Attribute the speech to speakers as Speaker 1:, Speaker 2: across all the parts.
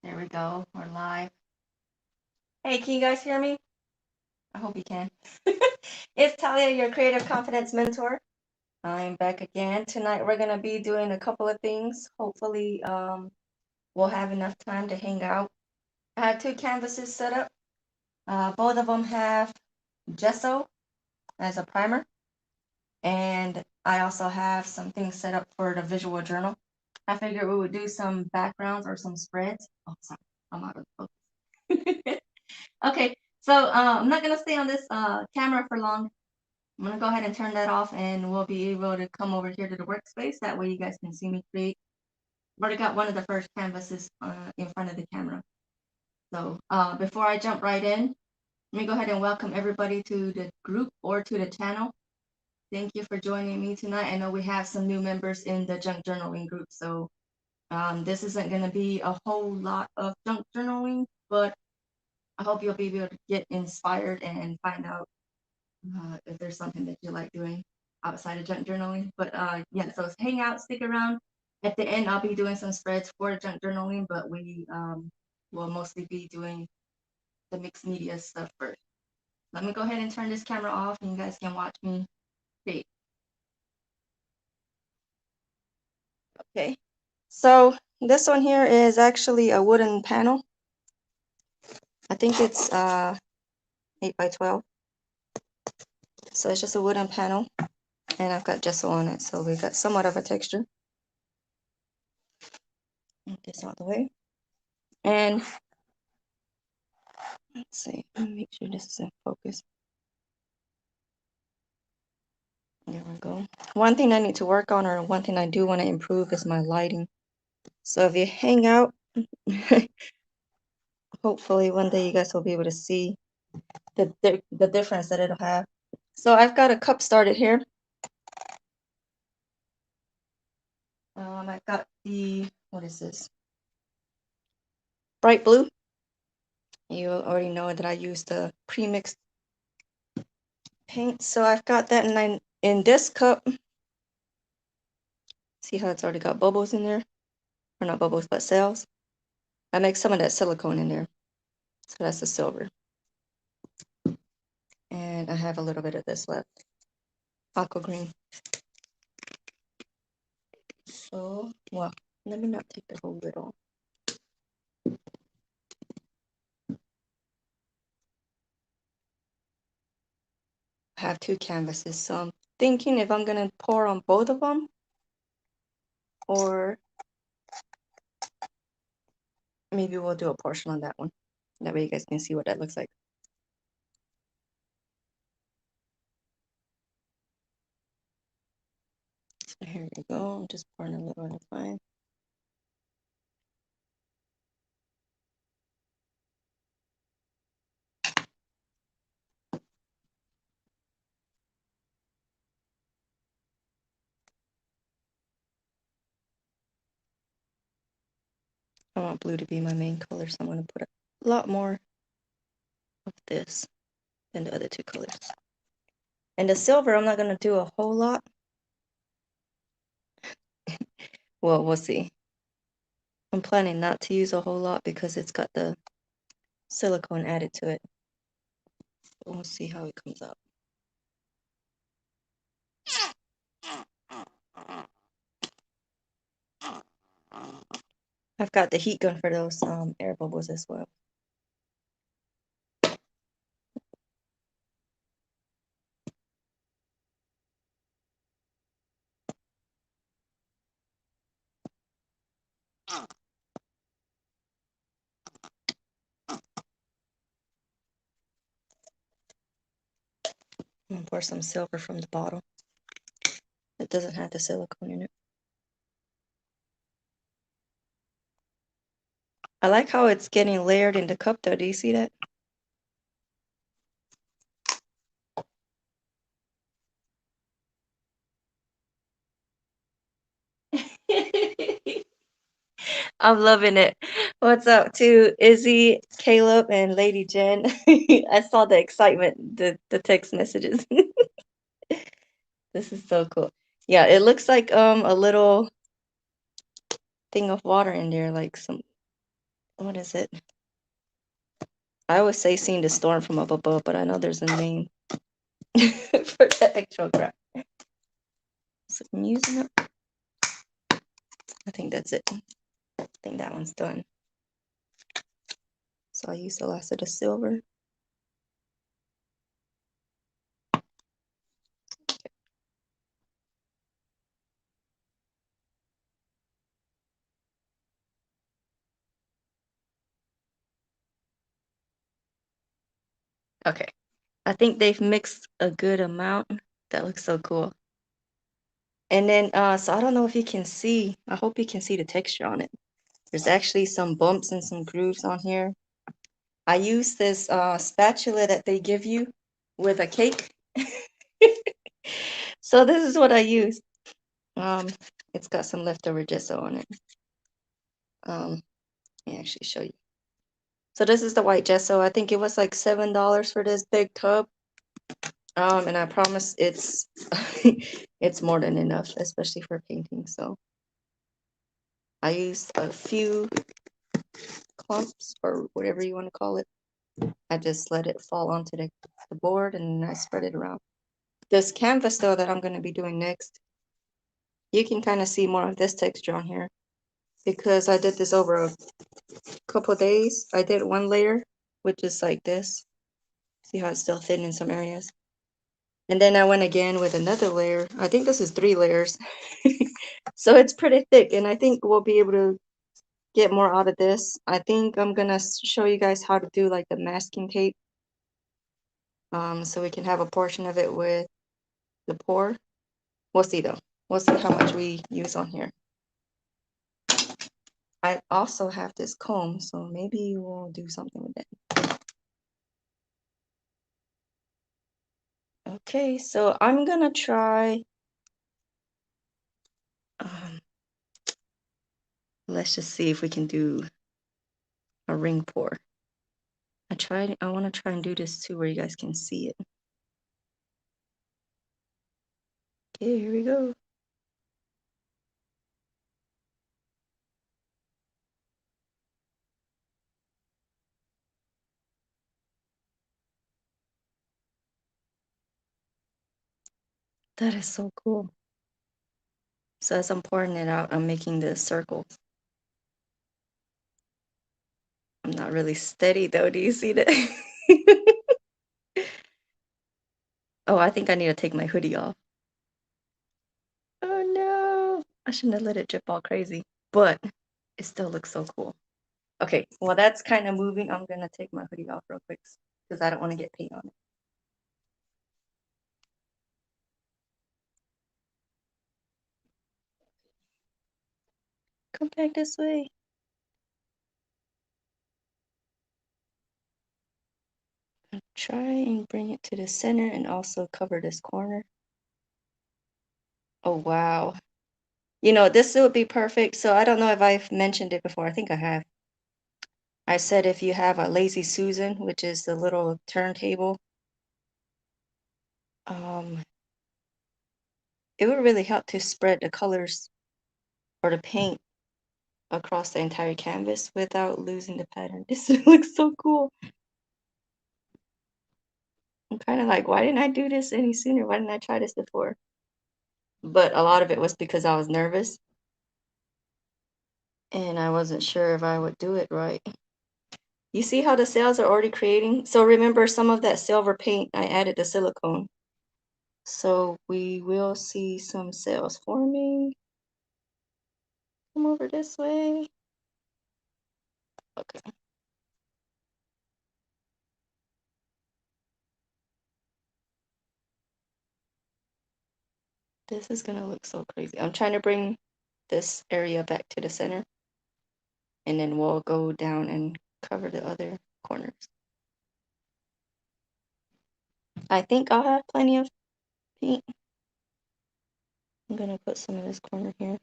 Speaker 1: There we go. We're live. Hey, can you guys hear me? I hope you can. It's Talia, your creative confidence mentor. I'm back again. Tonight we're gonna be doing a couple of things. Hopefully, we'll have enough time to hang out. I have two canvases set up. Both of them have gesso as a primer, and I also have some things set up for the visual journal. I figured we would do some backgrounds or some spreads. Oh, sorry, I'm out of focus. Okay, so I'm not gonna stay on this camera for long. I'm gonna go ahead and turn that off, and we'll be able to come over here to the workspace. That way, you guys can see me create. Already got one of the first canvases in front of the camera. So before I jump right in, let me go ahead and welcome everybody to the group or to the channel. Thank you for joining me tonight. I know we have some new members in the junk journaling group, so this isn't gonna be a whole lot of junk journaling, but I hope you'll be able to get inspired and find out if there's something that you like doing outside of junk journaling. But yeah, so hang out, stick around. At the end, I'll be doing some spreads for junk journaling, but we will mostly be doing the mixed media stuff first. Let me go ahead and turn this camera off, and you guys can watch me create. Okay, so this one here is actually a wooden panel. I think it's 8 by 12. So it's just a wooden panel, and I've got gesso on it, so we got somewhat of a texture. Get this out of the way. And let's see, let me make sure this is in focus. There we go. One thing I need to work on, or one thing I do want to improve, is my lighting. So if you hang out, hopefully one day you guys will be able to see the difference that it'll have. So I've got a cup started here. I've got the, what is this? Bright blue. You already know that I use the pre-mixed paint. So I've got that, and in this cup, see how it's already got bubbles in there? Or not bubbles, but cells. I make some of that silicone in there. So that's the silver. And I have a little bit of this left. Aqua green. So, well, let me not take the whole lid off. I have two canvases, so I'm thinking if I'm gonna pour on both of them, or maybe we'll do a portion on that one. That way you guys can see what that looks like. So here we go. I'm just pouring a little at a time. I want blue to be my main color, so I'm gonna put a lot more of this than the other two colors. And the silver, I'm not gonna do a whole lot. Well, we'll see. I'm planning not to use a whole lot because it's got the silicone added to it. So we'll see how it comes out. I've got the heat gun for those air bubbles as well. I'm gonna pour some silver from the bottle. It doesn't have the silicone in it. I like how it's getting layered in the cup though. Do you see that? I'm loving it. What's up to Izzy, Caleb, and Lady Jen? I saw the excitement, the text messages. This is so cool. Yeah, it looks like a little thing of water in there, like some what is it? I always say seeing the storm from up above, but I know there's a name for that spectrograph. So I'm using it. I think that's it. I think that one's done. So I use the last of the silver. Okay. I think they've mixed a good amount. That looks so cool. And then, so I don't know if you can see. I hope you can see the texture on it. There's actually some bumps and some grooves on here. I use this spatula that they give you with a cake. So this is what I use. It's got some leftover gesso on it. Let me actually show you. So this is the white gesso. I think it was like $7 for this big tub. And I promise it's it's more than enough, especially for painting. So I used a few clumps or whatever you want to call it. I just let it fall onto the board and I spread it around. This canvas though that I'm going to be doing next, you can kind of see more of this texture on here because I did this over a couple days. I did one layer, which is like this. See how it's still thin in some areas. And then I went again with another layer. I think this is 3 layers. So it's pretty thick and I think we'll be able to get more out of this. I think I'm gonna show you guys how to do like the masking tape. So we can have a portion of it with the pour. We'll see though. We'll see how much we use on here. I also have this comb, so maybe we'll do something with it. Okay, so I'm gonna try. Let's just see if we can do a ring pour. I want to try and do this too, where you guys can see it. Okay, here we go. That is so cool. So as I'm pouring it out, I'm making the circles. I'm not really steady though. Do you see that? Oh, I think I need to take my hoodie off. Oh no. I shouldn't have let it drip all crazy, but it still looks so cool. Okay, well that's kind of moving. I'm gonna take my hoodie off real quick because I don't want to get paint on it. Come back this way. I'll try and bring it to the center and also cover this corner. Oh wow. You know, this would be perfect. So I don't know if I've mentioned it before. I think I have. I said if you have a Lazy Susan, which is the little turntable, it would really help to spread the colors or the paint across the entire canvas without losing the pattern. This looks so cool. I'm kind of like, why didn't I do this any sooner? Why didn't I try this before? But a lot of it was because I was nervous and I wasn't sure if I would do it right. You see how the cells are already creating? So remember some of that silver paint, I added the silicone. So we will see some cells forming. Come over this way. Okay. This is gonna look so crazy. I'm trying to bring this area back to the center and then we'll go down and cover the other corners. I think I'll have plenty of paint. I'm gonna put some in this corner here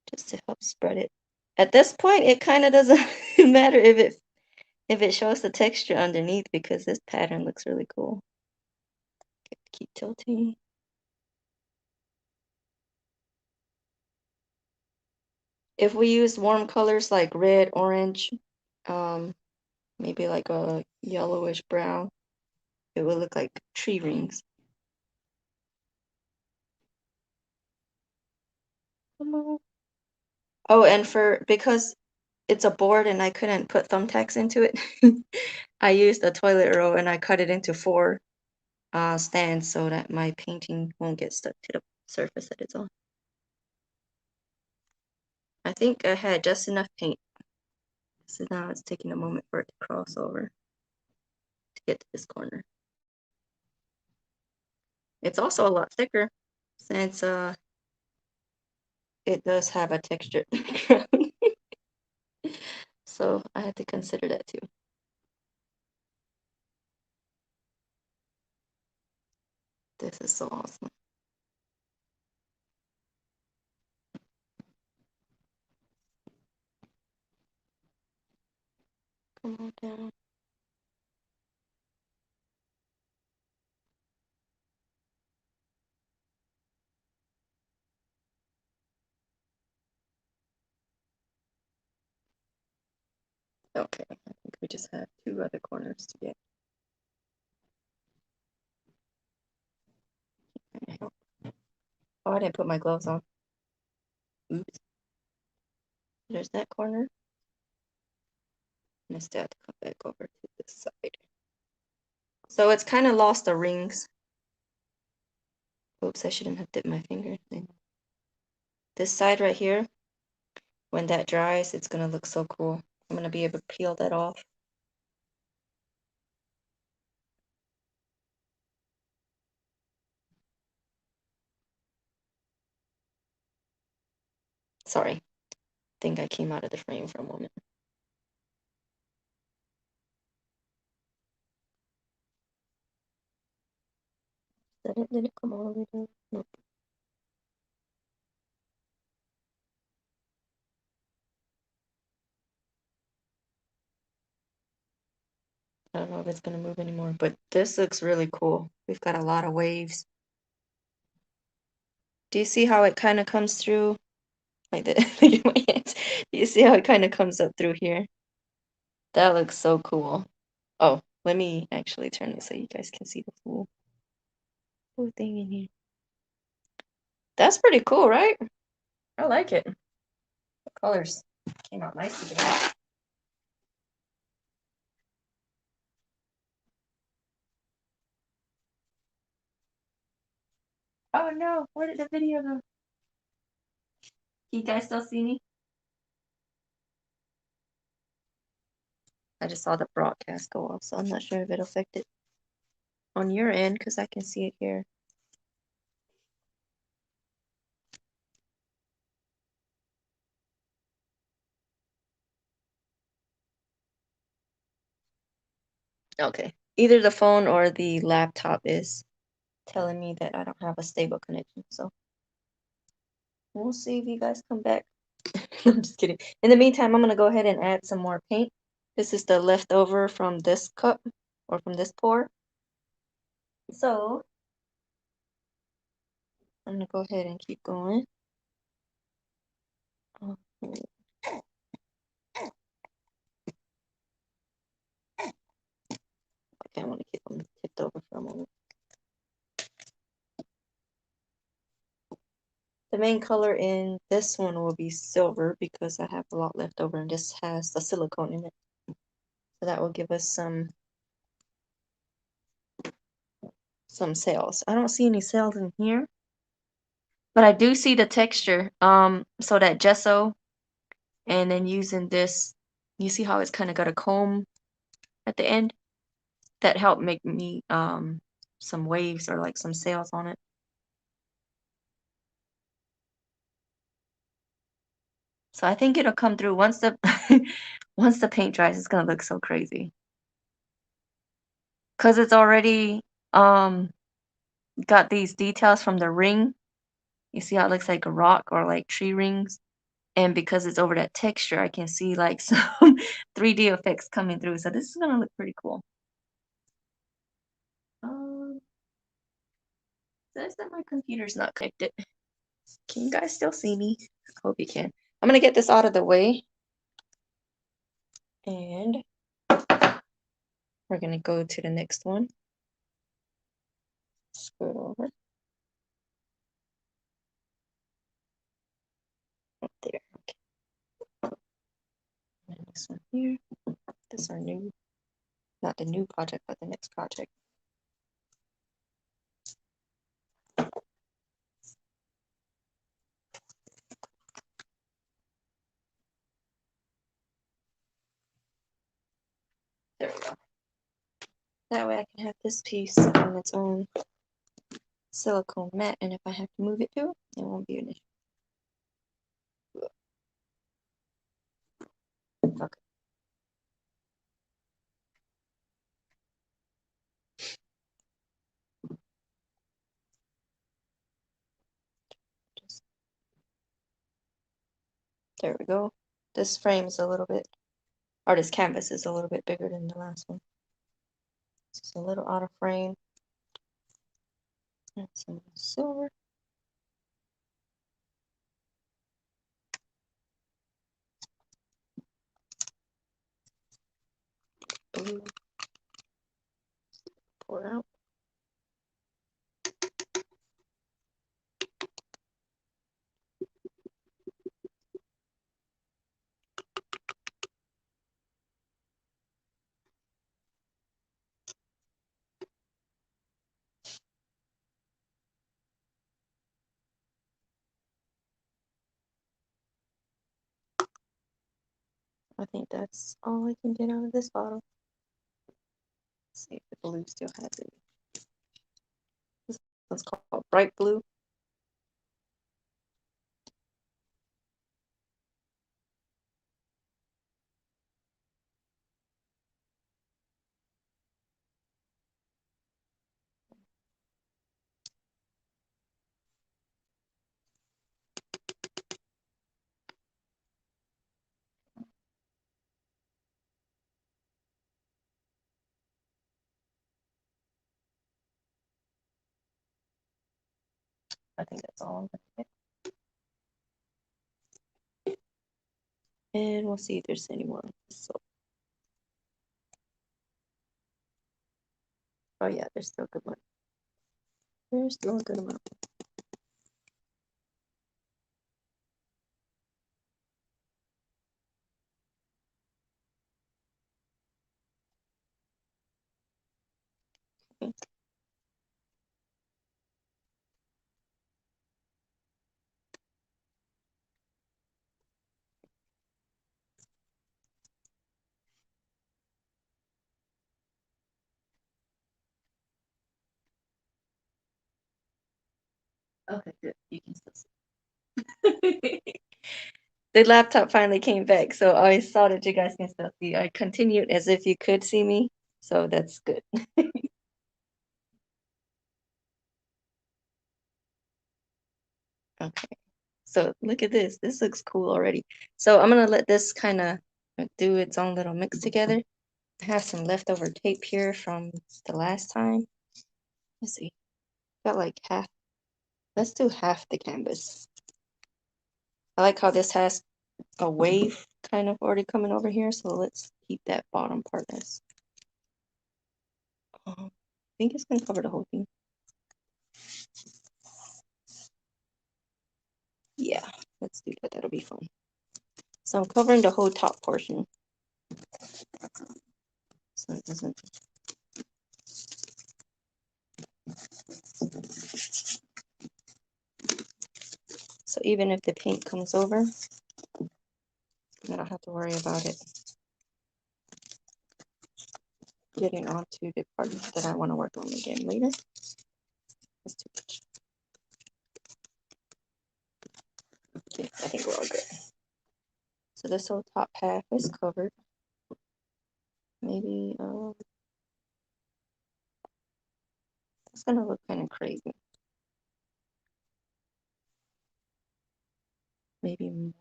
Speaker 1: just to help spread it. At this point, it kind of doesn't matter if it shows the texture underneath because this pattern looks really cool. Keep tilting. If we use warm colors like red, orange, um, maybe like a yellowish brown, it would look like tree rings. Come on. Oh, and because it's a board and I couldn't put thumbtacks into it, I used a toilet roll and I cut it into 4 stands so that my painting won't get stuck to the surface that it's on. I think I had just enough paint. So now it's taking a moment for it to cross over to get to this corner. It's also a lot thicker since it does have a textured background. So I had to consider that too. This is so awesome. Come on down. Okay, I think we just have 2 other corners to get. Oh, I didn't put my gloves on. Oops. There's that corner. And I still have to come back over to this side. So it's kind of lost the rings. Oops, I shouldn't have dipped my finger in. This side right here, when that dries, it's gonna look so cool. I'm gonna be able to peel that off. Sorry, I think I came out of the frame for a moment. Did it come all the way down? Nope. I don't know if it's gonna move anymore, but this looks really cool. We've got a lot of waves. Do you see how it kind of comes through? Like the look at my hands. Do you see how it kind of comes up through here? That looks so cool. Oh, let me actually turn it so you guys can see the full thing in here. That's pretty cool, right? I like it. The colors came out nice today. Oh no, where did the video go? Can you guys still see me? I just saw the broadcast go off, so I'm not sure if it affected on your end because I can see it here. Okay. Either the phone or the laptop is telling me that I don't have a stable connection, so we'll see if you guys come back. I'm just kidding. In the meantime, I'm gonna go ahead and add some more paint. This is the leftover from this cup or from this pour. So I'm gonna go ahead and keep going. Oh, okay, I want to keep them tipped over for a moment. The main color in this one will be silver because I have a lot left over and this has the silicone in it. So that will give us some sails. I don't see any sails in here, but I do see the texture. So that gesso and then using this, you see how it's kind of got a comb at the end? That helped make me some waves or like some sails on it. So I think it'll come through once the once the paint dries, it's gonna look so crazy. Cause it's already got these details from the ring. You see how it looks like a rock or like tree rings? And because it's over that texture, I can see like some 3D effects coming through. So this is gonna look pretty cool. Um, says that my computer's not connected. Can you guys still see me? I hope you can. I'm gonna get this out of the way, and we're gonna go to the next one. Screw it over. Up there. Okay. And this one here. This is our new, not the new project, but the next project. There we go. That way I can have this piece on its own silicone mat, and if I have to move it too, it won't be an issue. Okay. There we go. This frame is a little bit, or this canvas is a little bit bigger than the last one. It's a little out of frame. And some silver. Blue. Pour out. I think that's all I can get out of this bottle. Let's see if the blue still has it. This one's called Bright Blue. I think that's all I'm gonna get. And we'll see if there's any more. So, oh yeah, there's still a good one. There's still a good amount. Okay. Okay, good. You can still see. The laptop finally came back, so I saw that you guys can still see. I continued as if you could see me, so that's good. Okay, so look at this. This looks cool already. So I'm gonna let this kind of do its own little mix together. I have some leftover tape here from the last time. Let's see. Got like half. Let's do half the canvas. I like how this has a wave kind of already coming over here, so let's keep that bottom part as. I think it's gonna cover the whole thing. Yeah, let's do that. That'll be fun. So I'm covering the whole top portion. So it doesn't. So even if the paint comes over, I don't have to worry about it getting onto the part that I want to work on again later. That's too much. Okay, I think we're all good. So this whole top half is covered. Maybe it's gonna look kind of crazy. Maybe more.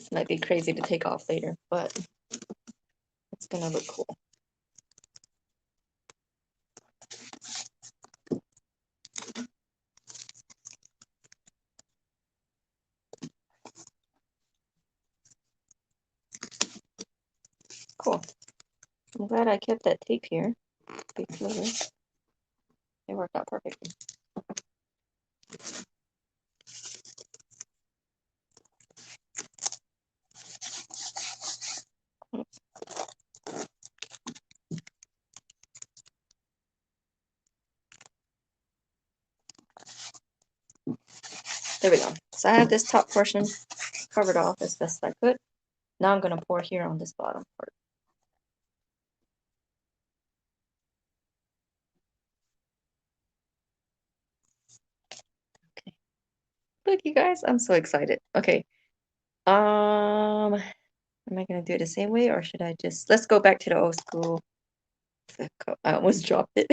Speaker 1: This might be crazy to take off later, but it's gonna look cool. Cool. I'm glad I kept that tape here because it worked out perfectly. There we go. So I have this top portion covered off as best I could. Now I'm going to pour here on this bottom part. Okay. Look, you guys, I'm so excited. Okay. Am I going to do it the same way or should I just, let's go back to the old school. I almost dropped it.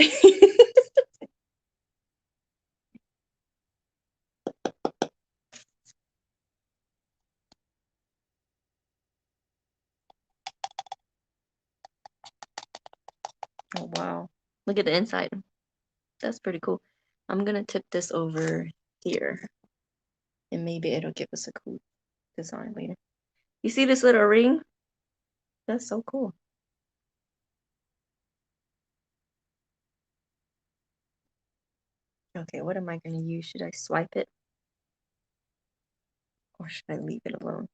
Speaker 1: Oh, wow. Look at the inside. That's pretty cool. I'm going to tip this over here and maybe it'll give us a cool design later. You see this little ring? That's so cool. Okay, what am I going to use? Should I swipe it? Or should I leave it alone?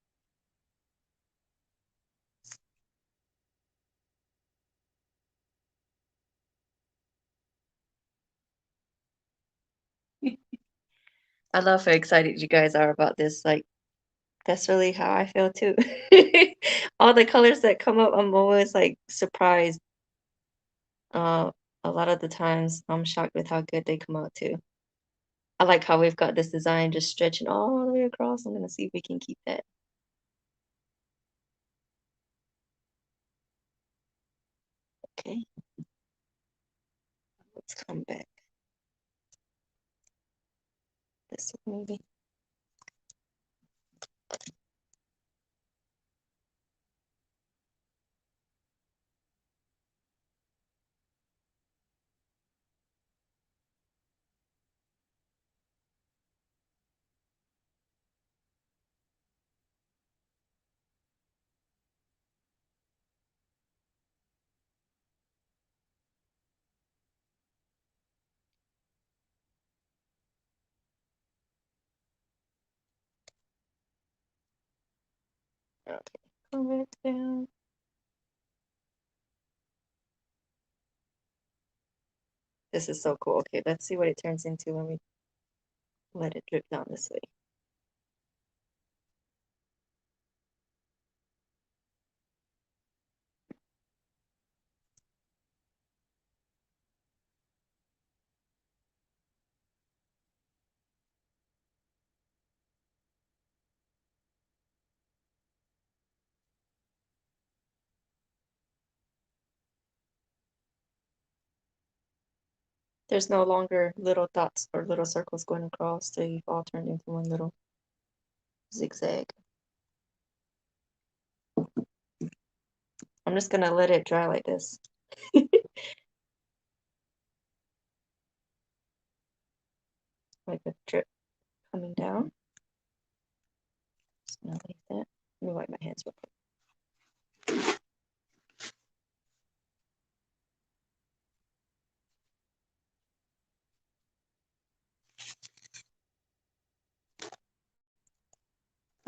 Speaker 1: I love how excited you guys are about this. Like, that's really how I feel too. All the colors that come up, I'm always like surprised. Uh, a lot of the times I'm shocked with how good they come out too. I like how we've got this design just stretching all the way across. I'm gonna see if we can keep that. Okay, let's come back this way maybe. Okay, come back down. This is so cool. Okay, let's see what it turns into when we let it drip down this way. There's no longer little dots or little circles going across. They've all turned into one little zigzag. I'm just gonna let it dry like this. Like a drip coming down. Just gonna leave that. Let me wipe my hands real quick.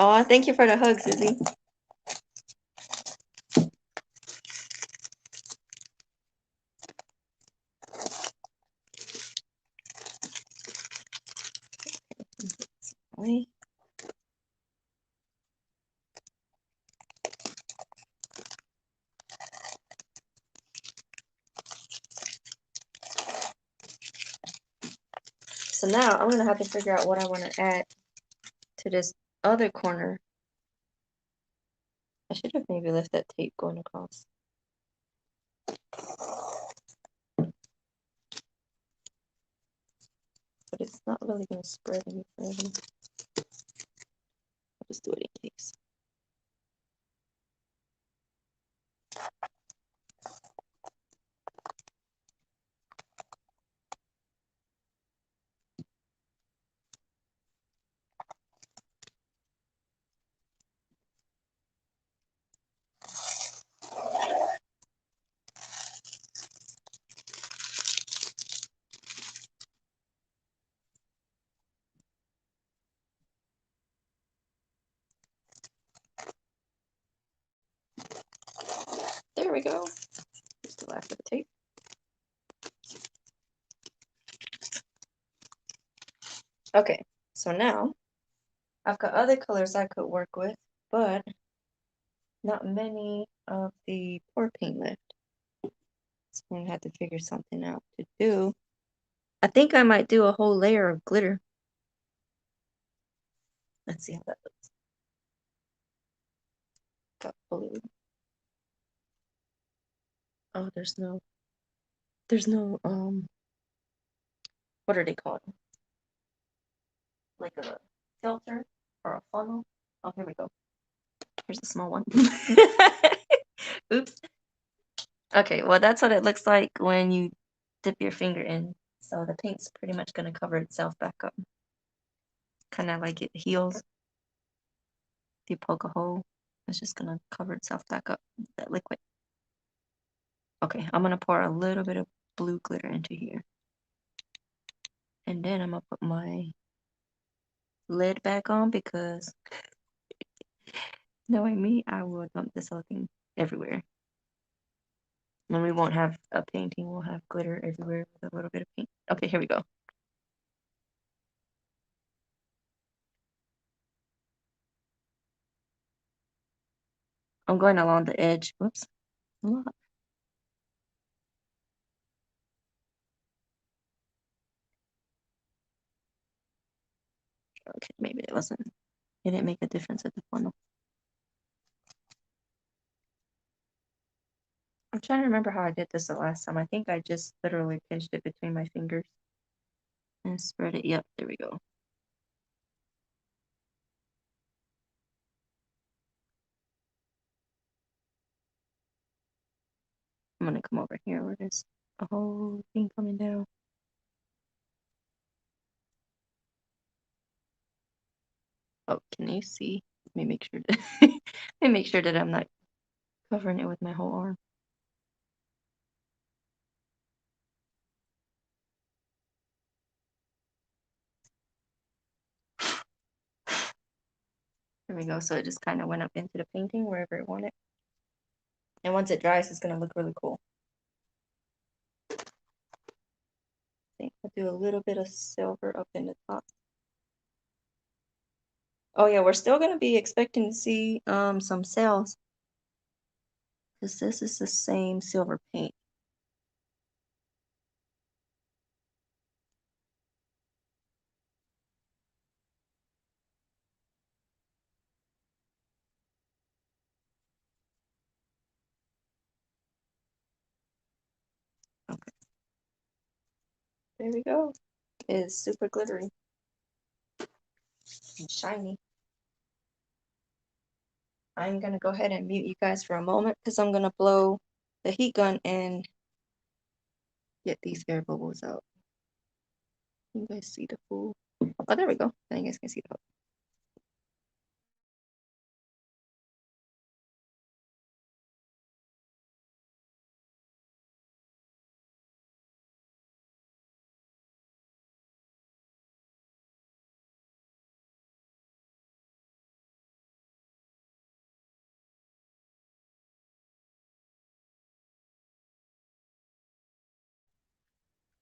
Speaker 1: Oh, thank you for the hug, Susie. So now I'm gonna have to figure out what I want to add to this other corner. I should have maybe left that tape going across. But it's not really gonna spread any further. I'll just do it in case. there we go. Just the last of the tape. Okay, so now I've got other colors I could work with, but not many of the pour paint left. So I'm gonna have to figure something out to do. I think I might do a whole layer of glitter. Let's see how that looks. Got blue. Oh, there's no, what are they called? Like a filter or a funnel. Oh, here we go. Here's a small one. Oops. Okay, well, that's what it looks like when you dip your finger in. So the paint's pretty much going to cover itself back up. Kind of like it heals. If you poke a hole, it's just going to cover itself back up with that liquid. Okay, I'm going to pour a little bit of blue glitter into here. And then I'm going to put my lid back on because knowing me, I will dump this whole thing everywhere. And we won't have a painting, we'll have glitter everywhere with a little bit of paint. Okay, here we go. I'm going along the edge. Whoops. A lot. Okay, maybe it didn't make a difference at the funnel. I'm trying to remember how I did this the last time. I think I just literally pinched it between my fingers and spread it. Yep, there we go. I'm gonna come over here where there's a whole thing coming down. Oh, can you see? Let me make sure that let me make sure that I'm not covering it with my whole arm. There we go. So it just kind of went up into the painting wherever it wanted. And once it dries, it's gonna look really cool. I think I'll do a little bit of silver up in the top. Oh yeah, we're still gonna be expecting to see some cells because this is the same silver paint. Okay, there we go. It's super glittery and shiny. I'm gonna go ahead and mute you guys for a moment because I'm gonna blow the heat gun and get these air bubbles out. You guys see the full? Oh, there we go. Now you guys can see the whole.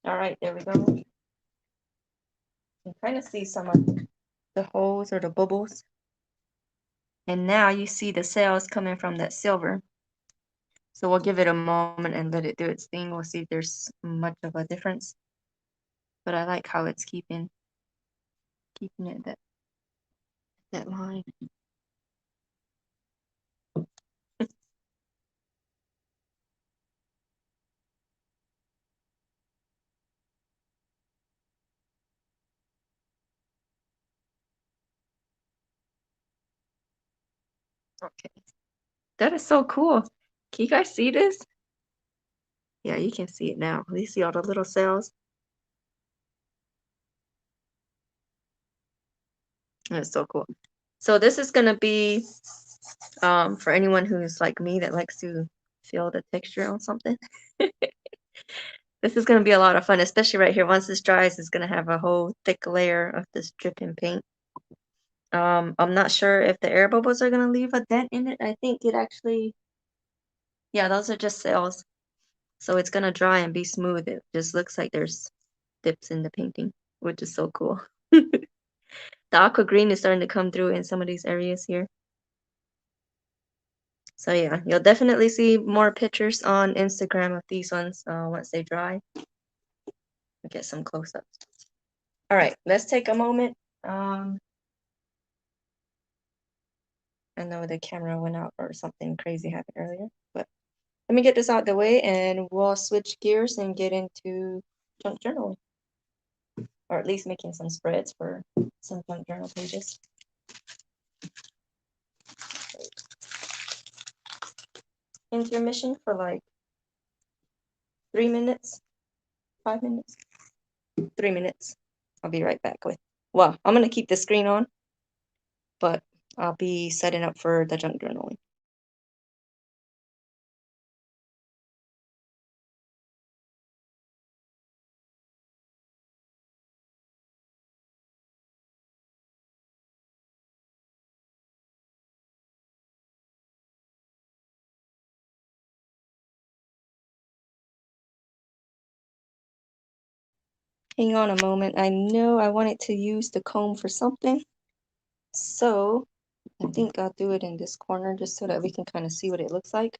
Speaker 1: All right, there we go. You can kind of see some of the holes or the bubbles. And now you see the cells coming from that silver. So we'll give it a moment and let it do its thing. We'll see if there's much of a difference. But I like how it's keeping it that line. Okay. That is so cool. Can you guys see this? Yeah, you can see it now. You see all the little cells? That's so cool. So this is gonna be for anyone who's like me that likes to feel the texture on something. This is gonna be a lot of fun, especially right here. Once this dries, it's gonna have a whole thick layer of this dripping paint. I'm not sure if the air bubbles are gonna leave a dent in it. I think it actually, Yeah, those are just cells. So it's gonna dry and be smooth. It just looks like there's dips in the painting, which is so cool. The aqua green is starting to come through in some of these areas here. So yeah, you'll definitely see more pictures on Instagram of these ones once they dry. I'll get some close-ups. All right, let's take a moment. I know the camera went out or something crazy happened earlier, but let me get this out the way and we'll switch gears and get into junk journaling, or at least making some spreads for some junk journal pages. Intermission for like 3 minutes, 5 minutes, 3 minutes. I'll be right back with, well, I'm gonna keep the screen on, but I'll be setting up for the junk journaling. Hang on a moment. I know I wanted to use the comb for something, so I think I'll do it in this corner just so that we can kind of see what it looks like.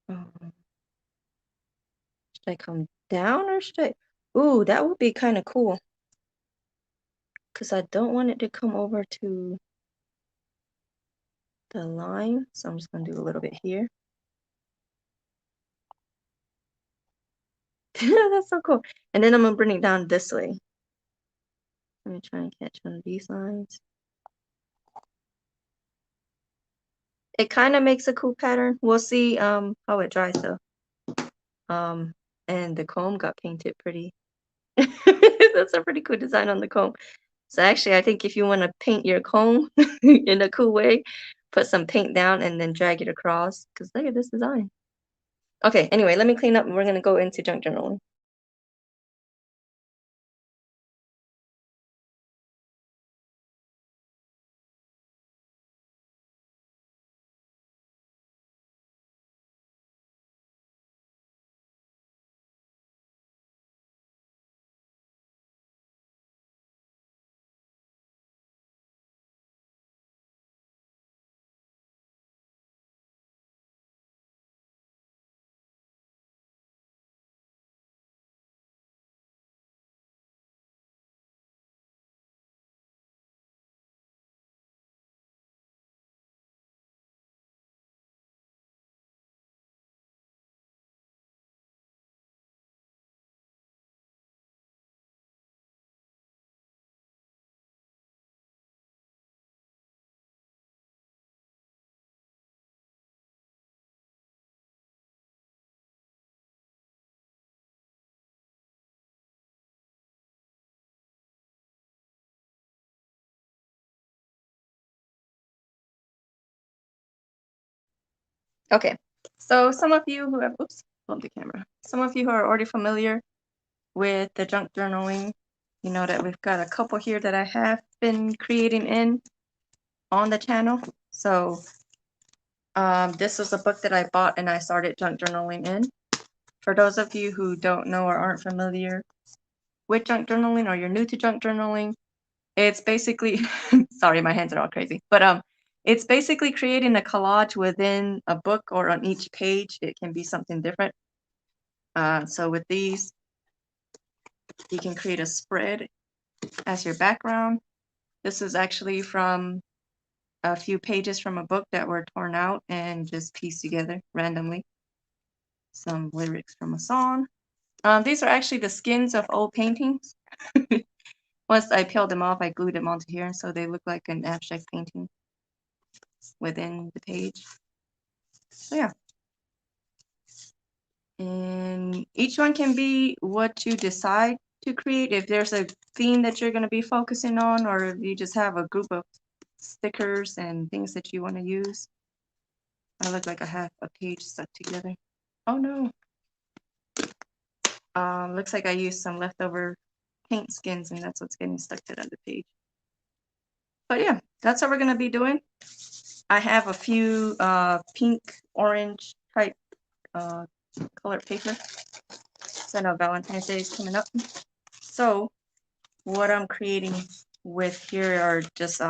Speaker 1: Should I come down or should I? Ooh, that would be kind of cool. Because I don't want it to come over to the line. So I'm just going to do a little bit here. That's so cool. And then I'm going to bring it down this way. Let me try and catch one of these lines. It kind of makes a cool pattern. We'll see how it dries though. And the comb got painted pretty. That's a pretty cool design on the comb. So actually, I think if you want to paint your comb in a cool way, put some paint down and then drag it across. Because look at this design. Okay, anyway, let me clean up and we're going to go into junk journaling. Okay, so some of you who have, oops, bumped the camera. Some of you who are already familiar with the junk journaling, you know that we've got a couple here that I have been creating in on the channel. So this was a book that I bought and I started junk journaling in. For those of you who don't know or aren't familiar with junk journaling, or you're new to junk journaling, it's basically, sorry, my hands are all crazy, but it's basically creating a collage within a book, or on each page. It can be something different. So with these, you can create a spread as your background. This is actually from a few pages from a book that were torn out and just pieced together randomly. Some lyrics from a song. These are actually the skins of old paintings. Once I peeled them off, I glued them onto here, so they look like an abstract painting within the page. So yeah. And each one can be what you decide to create. If there's a theme that you're going to be focusing on, or if you just have a group of stickers and things that you want to use. I look like I have a page stuck together. Oh no. Looks like I used some leftover paint skins and that's what's getting stuck to the other page. But yeah, that's what we're gonna be doing. I have a few pink, orange type colored paper. So I know Valentine's Day is coming up. So what I'm creating with here are just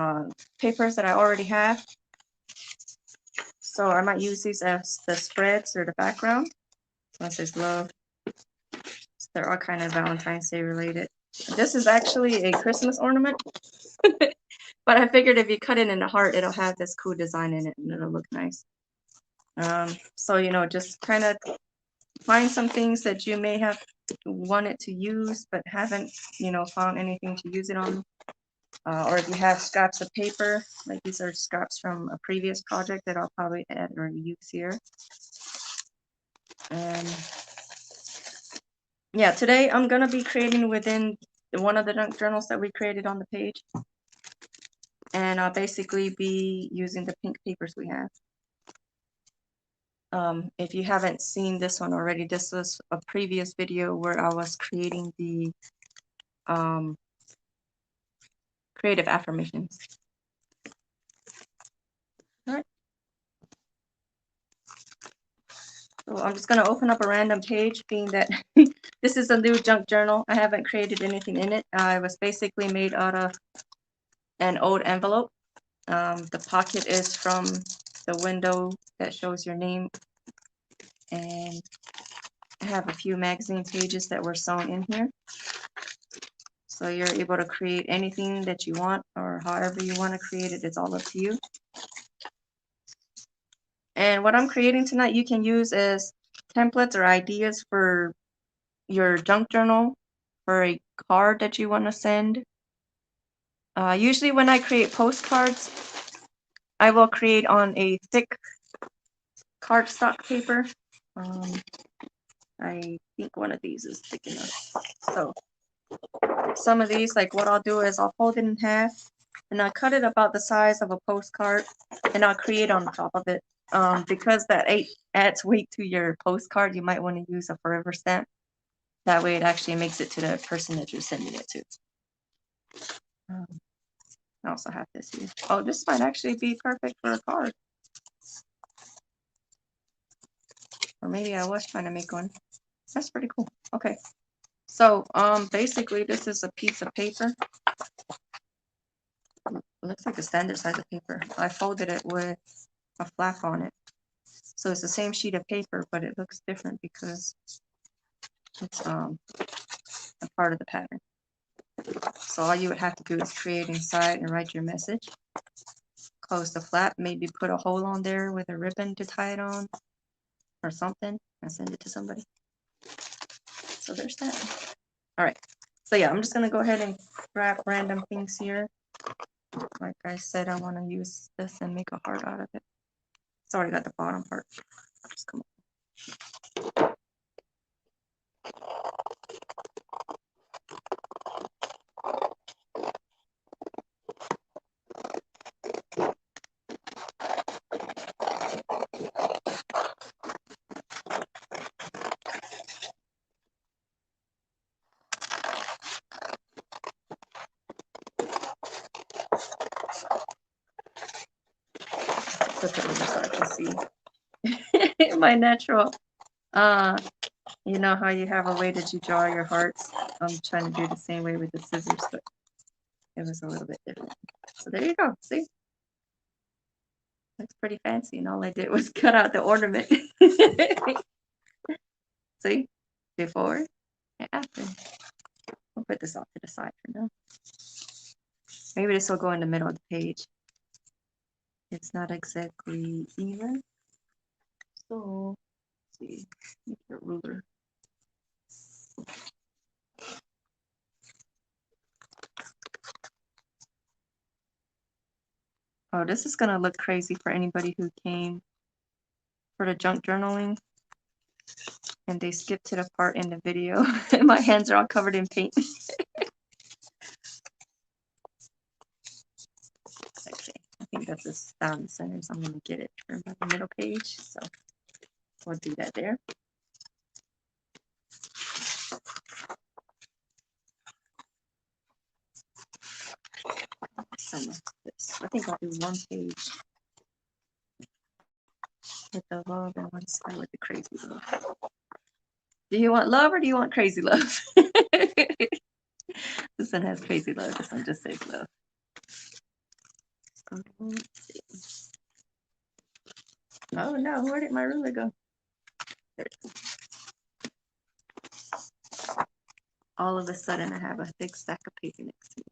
Speaker 1: papers that I already have. So I might use these as the spreads or the background. So it says love. So they're all kind of Valentine's Day related. This is actually a Christmas ornament. But I figured if you cut it in the heart, it'll have this cool design in it and it'll look nice. So, you know, just kind of find some things that you may have wanted to use but haven't, you know, found anything to use it on. Or if you have scraps of paper, like these are scraps from a previous project that I'll probably add or use here. And yeah, today I'm gonna be creating within one of the junk journals that we created on the page. And I'll basically be using the pink papers we have. If you haven't seen this one already, this was a previous video where I was creating the creative affirmations. All right. So I'm just going to open up a random page, being that this is a new junk journal. I haven't created anything in it. It was basically made out of an old envelope. The pocket is from the window that shows your name. And I have a few magazine pages that were sewn in here. So you're able to create anything that you want or however you want to create it. It's all up to you. And what I'm creating tonight, you can use as templates or ideas for your junk journal, for a card that you want to send. Usually when I create postcards, I will create on a thick cardstock paper. I think one of these is thick enough. So some of these, like what I'll do is I'll fold it in half and I'll cut it about the size of a postcard and I'll create on top of it. Because that adds weight to your postcard, you might want to use a forever stamp. That way it actually makes it to the person that you're sending it to. I also have this here. Oh, this might actually be perfect for a card. Or maybe I was trying to make one. That's pretty cool. Okay. So basically this is a piece of paper. It looks like a standard size of paper. I folded it with a flap on it. So it's the same sheet of paper, but it looks different because it's a part of the pattern. So all you would have to do is create inside and write your message. Close the flap, maybe put a hole on there with a ribbon to tie it on or something and send it to somebody. So there's that. All right. So yeah, I'm just going to go ahead and grab random things here. Like I said, I want to use this and make a heart out of it. It's already got the bottom part. Just come on. Flip it over so I can see my natural. You know how you have a way that you draw your hearts? I'm trying to do the same way with the scissors, but it was a little bit different. So there you go. See? Looks pretty fancy, and all I did was cut out the ornament. See? Before and after. I'll put this off to the side for now. Maybe this will go in the middle of the page. It's not exactly even. So, let's see. Make a ruler. Oh, this is going to look crazy for anybody who came for the junk journaling and they skipped to the part in the video and my hands are all covered in paint. Okay, I think that's just down the center, so I'm going to get it from the middle page. So we'll do that there. Some of this. I think I'll do one page with the love and one side with the crazy love. Do you want love or do you want crazy love? This one has crazy love. This one just says love. Oh no, where did my ruler go? There it is. All of a sudden, I have a thick stack of paper next to me.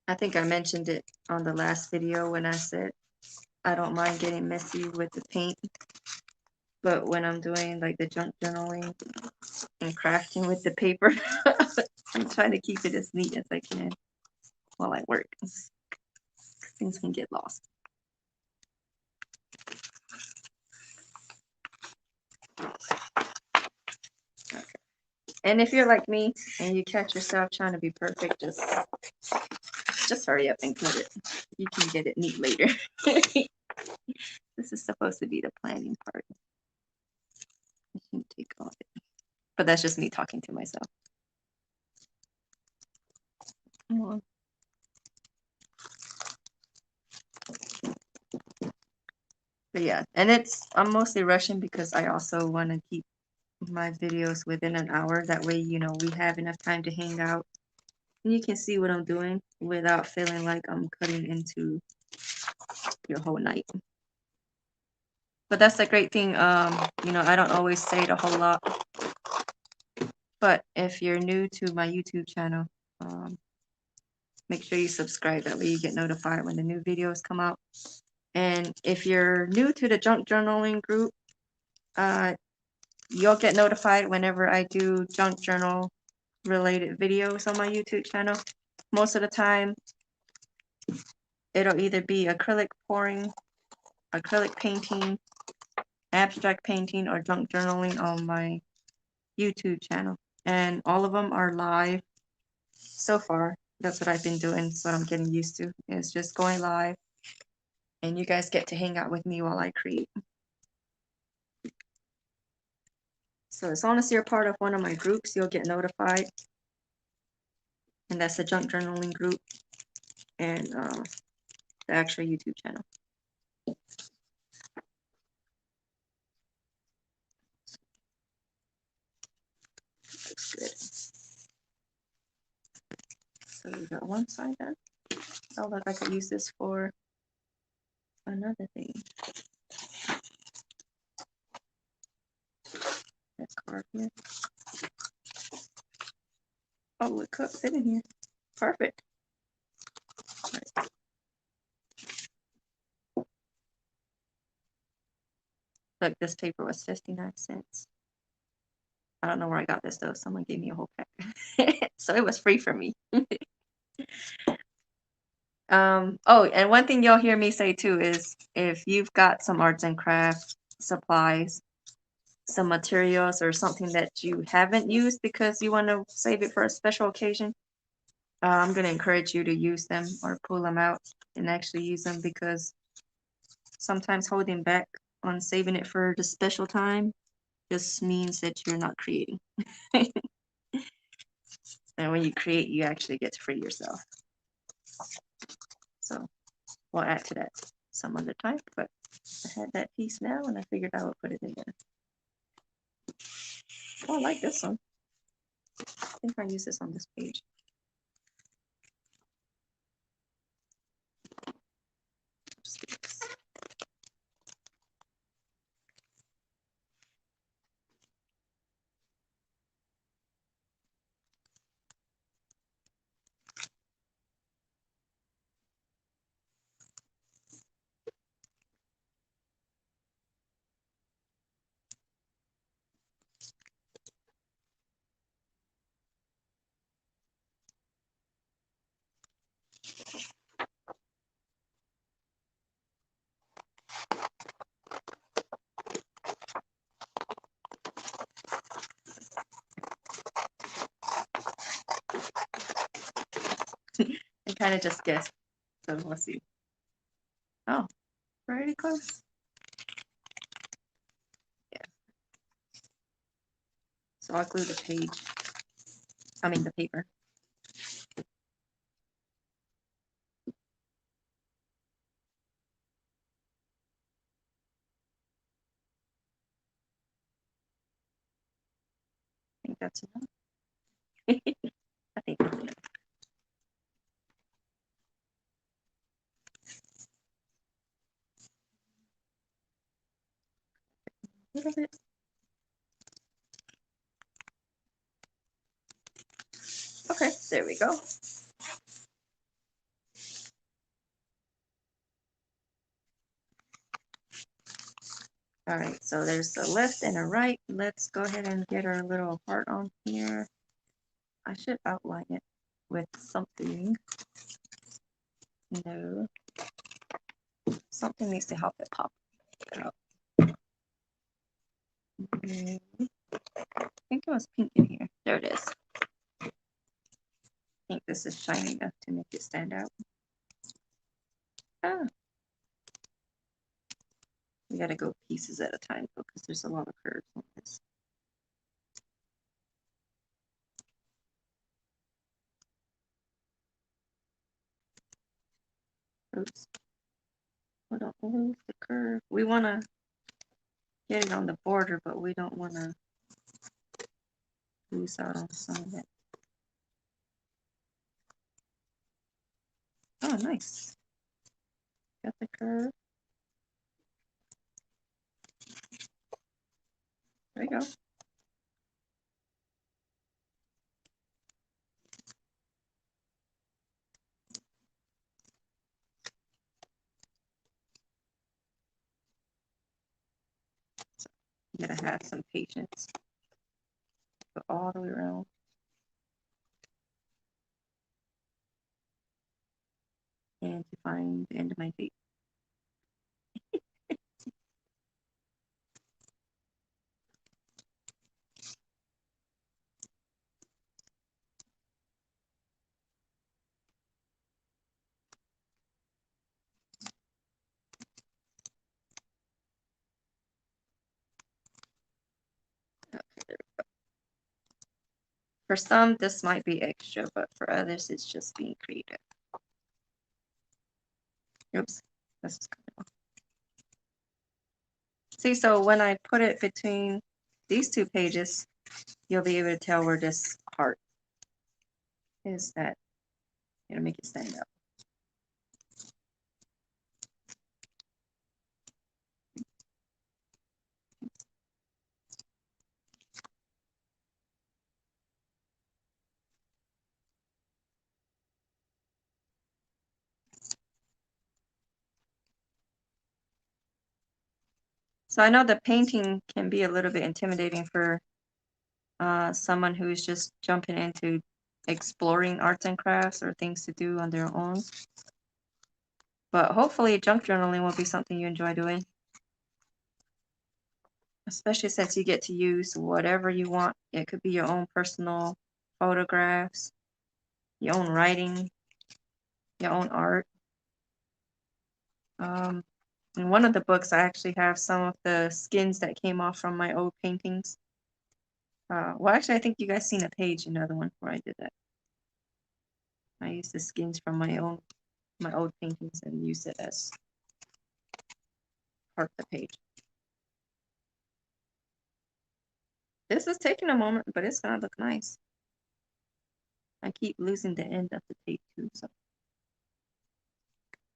Speaker 1: I think I mentioned it on the last video when I said I don't mind getting messy with the paint, but when I'm doing like the junk journaling and crafting with the paper, I'm trying to keep it as neat as I can while I work. Things can get lost. Okay. And if you're like me and you catch yourself trying to be perfect, just hurry up and cut it. You can get it neat later. This is supposed to be the planning part. I can take all of it. But that's just me talking to myself. Come on. But yeah, and I'm mostly rushing because I also want to keep my videos within an hour. That way, we have enough time to hang out. And you can see what I'm doing without feeling like I'm cutting into your whole night. But that's the great thing. I don't always say it a whole lot. But if you're new to my YouTube channel, make sure you subscribe. That way you get notified when the new videos come out. And if you're new to the junk journaling group, you'll get notified whenever I do junk journal related videos on my YouTube channel. Most of the time, it'll either be acrylic pouring, acrylic painting, abstract painting, or junk journaling on my YouTube channel. And all of them are live so far. That's what I've been doing. That's what I'm getting used to. Is just going live. And you guys get to hang out with me while I create. So as long as you're part of one of my groups, you'll get notified. And that's the junk journaling group and the actual YouTube channel. Looks good. So we got one side done. Oh, look, I could use this for another thing. That card here. Oh, it could fit in here. Perfect. Right. Look, this paper was 59 cents. I don't know where I got this though. Someone gave me a whole pack. So it was free for me. Oh, and one thing you'll hear me say too is if you've got some arts and crafts supplies, some materials or something that you haven't used because you want to save it for a special occasion, I'm going to encourage you to use them or pull them out and actually use them, because sometimes holding back on saving it for the special time just means that you're not creating. And when you create, you actually get to free yourself. So we'll add to that some other time, but I had that piece now and I figured I would put it in there. Oh, I like this one. I think I use this on this page. I kind of just guessed. So let's see. Oh, pretty close. Yeah. So I'll glue the page. I mean the paper. That's enough. I think that's enough. A little bit. Okay, there we go. All right, so there's a left and a right. Let's go ahead and get our little heart on here. I should outline it with something. No, something needs to help it pop out. I think it was pink in here. There it is. I think this is shiny enough to make it stand out. Ah, we gotta go pieces at a time because there's a lot of curves on this. Oops. We don't lose the curve. We want to get it on the border, but we don't want to lose out on some of it. Oh, nice. Got the curve. There we go. So you gotta have some patience. Go all the way around. And to find the end of my tape. For some, this might be extra, but for others, it's just being creative. Oops, this is coming off. See, so when I put it between these two pages, you'll be able to tell where this heart is that, make it stand out. So I know the painting can be a little bit intimidating for someone who's just jumping into exploring arts and crafts or things to do on their own. But hopefully junk journaling will be something you enjoy doing. Especially since you get to use whatever you want. It could be your own personal photographs, your own writing, your own art. In one of the books, I actually have some of the skins that came off from my old paintings. Well, actually, I think you guys seen a page in another one where I did that. I used the skins from my old paintings and use it as part of the page. This is taking a moment, but it's gonna look nice. I keep losing the end of the tape too, so.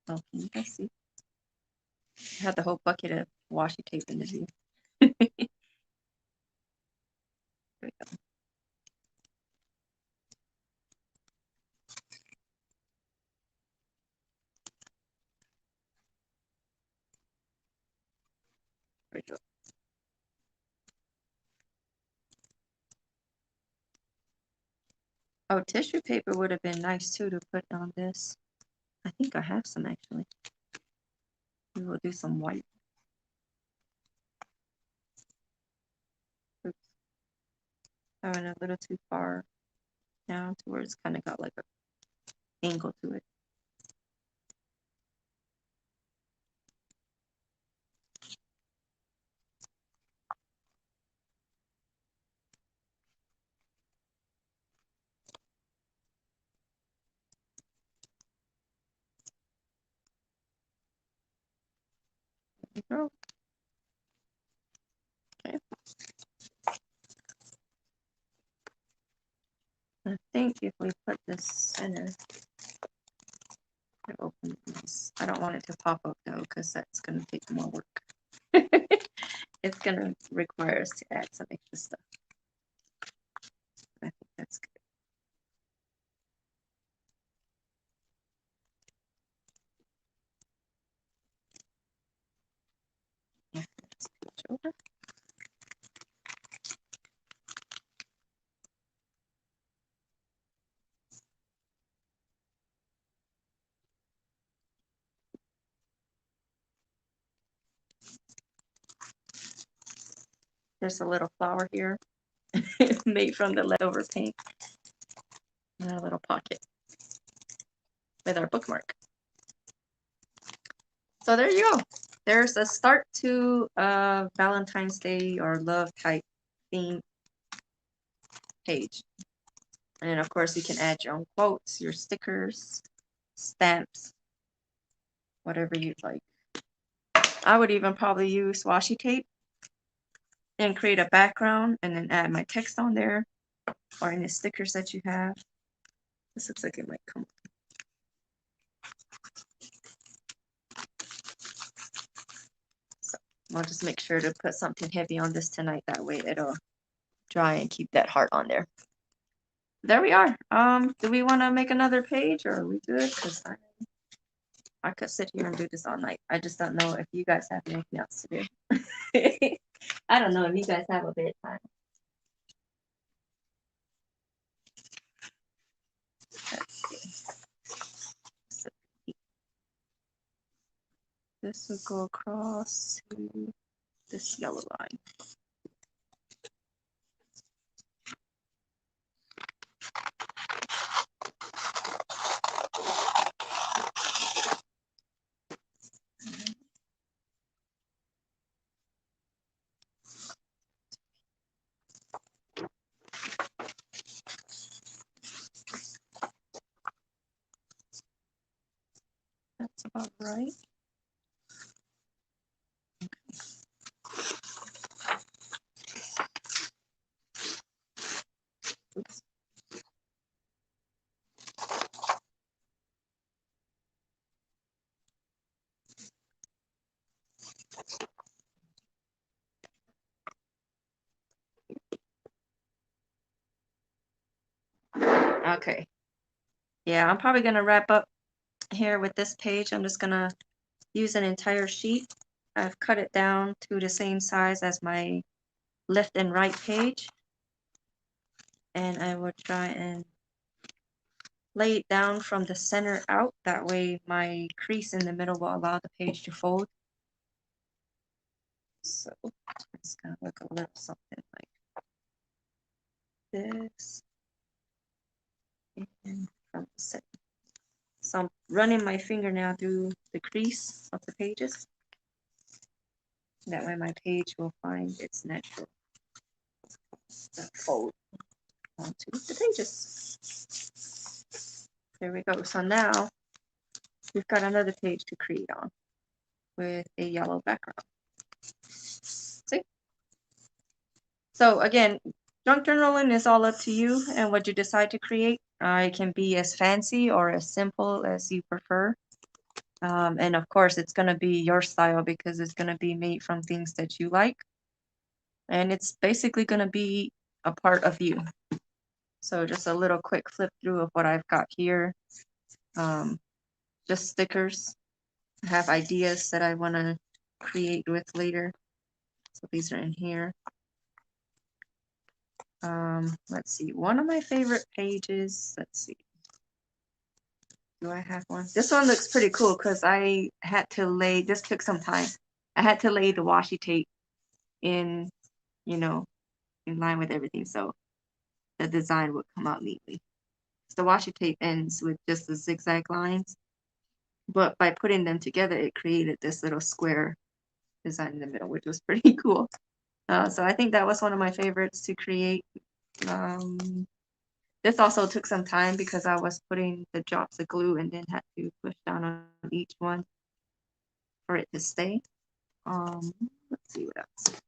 Speaker 1: Oh, can you guys see? I had the whole bucket of washi tape in the view. There we go. There we go. Oh, tissue paper would have been nice too to put on this. I think I have some actually. We will do some white. Oops. I went a little too far down to where it's kind of got like an angle to it. There we go. Okay. think if we put this center, open this. I don't want it to pop up though, because that's going to take more work. It's going to require us to add some extra stuff. I think that's good. Yeah, let's switch over. There's a little flower here made from the leftover paint. And a little pocket with our bookmark. So there you go. There's a start to a Valentine's Day or love type theme page. And of course, you can add your own quotes, your stickers, stamps, whatever you'd like. I would even probably use washi tape and create a background and then add my text on there or any stickers that you have. This looks like it might come. So I'll just make sure to put something heavy on this tonight. That way it'll dry and keep that heart on there. There we are. Do we want to make another page or are we good? Because I could sit here and do this all night. I just don't know if you guys have anything else to do. I don't know if you guys have a bedtime. Let's see. This will go across to this yellow line. That's about right. Oops. Okay. Yeah, I'm probably going to wrap up here with this page. I'm just going to use an entire sheet. I've cut it down to the same size as my left and right page. And I will try and lay it down from the center out. That way my crease in the middle will allow the page to fold. So it's going to look a little something like this. And from the center. So I'm running my finger now through the crease of the pages. That way my page will find its natural fold onto the pages. There we go. So now we've got another page to create on with a yellow background. See? So again, junk journaling is all up to you and what you decide to create. It can be as fancy or as simple as you prefer. And of course, it's going to be your style because it's going to be made from things that you like. And it's basically going to be a part of you. So just a little quick flip through of what I've got here. Just stickers. I have ideas that I want to create with later. So these are in here. Let's see. One of my favorite pages. Let's see. Do I have one? This one looks pretty cool because I had to lay, this took some time. I had to lay the washi tape in, you know, in line with everything. So the design would come out neatly. So the washi tape ends with just the zigzag lines. But by putting them together, it created this little square design in the middle, which was pretty cool. So I think that was one of my favorites to create. This also took some time because I was putting the drops of glue and then had to push down on each one for it to stay. Let's see what else.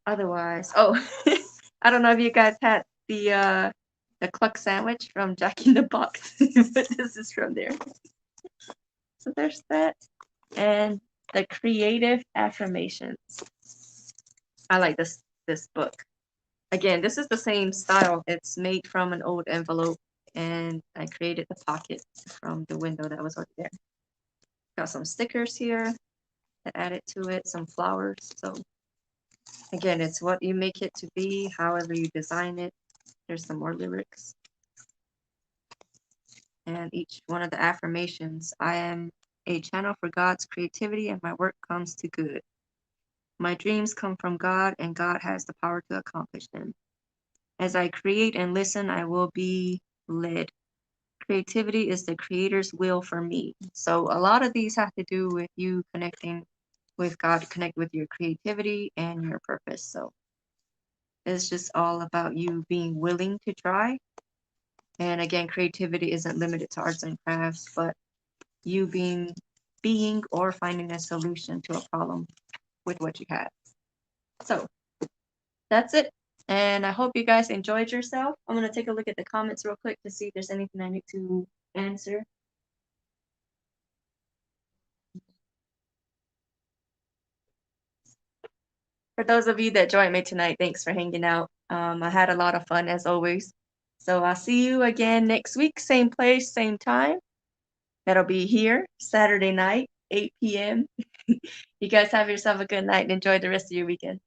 Speaker 1: Otherwise, oh, I don't know if you guys had the cluck sandwich from Jack in the Box, but this is from there. So there's that. And the creative affirmations. I like this book. Again, this is the same style. It's made from an old envelope, and I created the pocket from the window that was already there. Got some stickers here that added to it, some flowers. So again, it's what you make it to be, however you design it. There's some more lyrics. And each one of the affirmations. I am a channel for God's creativity, and my work comes to good. My dreams come from God, and God has the power to accomplish them. As I create and listen, I will be led. Creativity is the creator's will for me. So a lot of these have to do with you connecting with God, to connect with your creativity and your purpose. So it's just all about you being willing to try. And again, creativity isn't limited to arts and crafts, but you being or finding a solution to a problem with what you have. So that's it. And I hope you guys enjoyed yourself. I'm going to take a look at the comments real quick to see if there's anything I need to answer. For those of you that joined me tonight, thanks for hanging out. I had a lot of fun as always. So I'll see you again next week, same place, same time. That'll be here Saturday night, 8 p.m. You guys have yourself a good night and enjoy the rest of your weekend.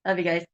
Speaker 1: Love you guys.